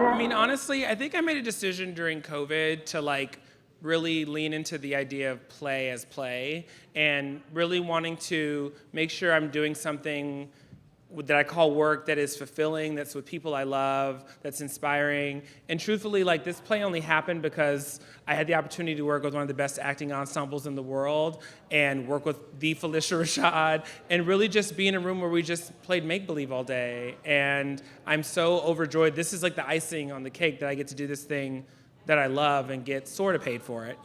I mean, honestly, I think I made a decision during COVID to really lean into the idea of play as play and really wanting to make sure I'm doing something that I call work that is fulfilling, that's with people I love, that's inspiring. And truthfully, this play only happened because I had the opportunity to work with one of the best acting ensembles in the world and work with the Felicia Rashad and really just be in a room where we just played make-believe all day. And I'm so overjoyed. This is like the icing on the cake that I get to do this thing that I love and get sort of paid for it,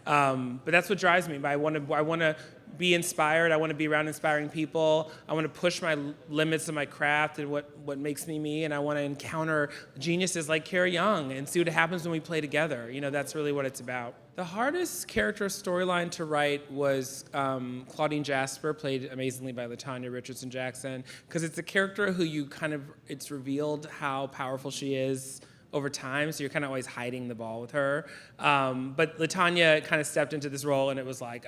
But that's what drives me. I want to be inspired. I want to be around inspiring people. I want to push my limits of my craft and what makes me me. And I want to encounter geniuses like Care Young and see what happens when we play together. That's really what it's about. The hardest character storyline to write was Claudine Jasper, played amazingly by LaTanya Richardson-Jackson, because it's a character who it's revealed how powerful she is over time, so you're kind of always hiding the ball with her. But LaTanya kind of stepped into this role, and it was like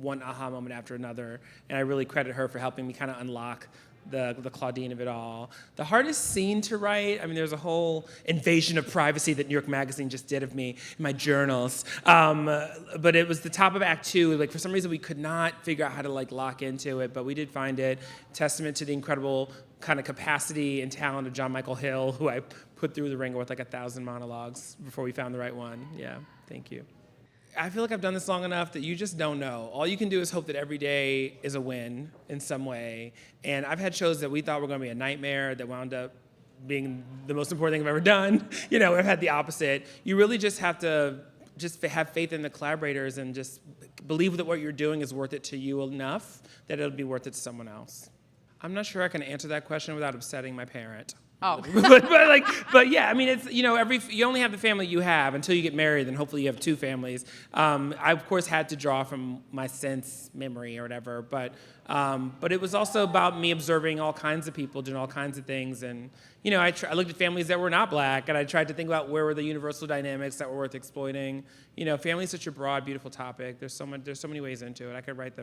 one aha moment after another, and I really credit her for helping me kind of unlock the Claudine of it all. The hardest scene to write, there's a whole invasion of privacy that New York Magazine just did of me in my journals. But it was the top of Act 2. For some reason, we could not figure out how to lock into it, but we did find it. Testament to the incredible kind of capacity and talent of John Michael Hill, who I put through the ringer with 1,000 monologues before we found the right one. Yeah, thank you. I feel like I've done this long enough that you just don't know. All you can do is hope that every day is a win in some way. And I've had shows that we thought were going to be a nightmare that wound up being the most important thing I've ever done. I've had the opposite. You really just have to have faith in the collaborators and just believe that what you're doing is worth it to you enough that it'll be worth it to someone else. I'm not sure I can answer that question without upsetting my parent. Oh. but yeah, it's, you only have the family you have until you get married, then hopefully you have two families. I, of course, had to draw from my sense memory or whatever, but it was also about me observing all kinds of people doing all kinds of things. And, I looked at families that were not black, and I tried to think about where were the universal dynamics that were worth exploiting. Family is such a broad, beautiful topic. There's so many ways into it. I could write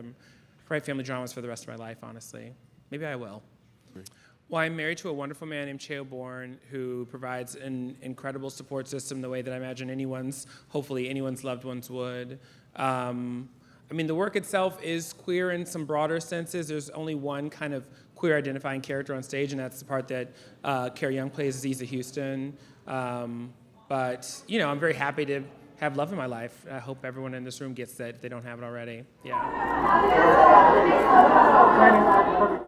family dramas for the rest of my life, honestly. Maybe I will. Well, I'm married to a wonderful man named Cheo Bourne, who provides an incredible support system the way that I imagine hopefully anyone's loved ones would. The work itself is queer in some broader senses. There's only one kind of queer identifying character on stage, and that's the part that Care Young plays, Aziza Houston. But I'm very happy to have love in my life. I hope everyone in this room gets that if they don't have it already. Yeah.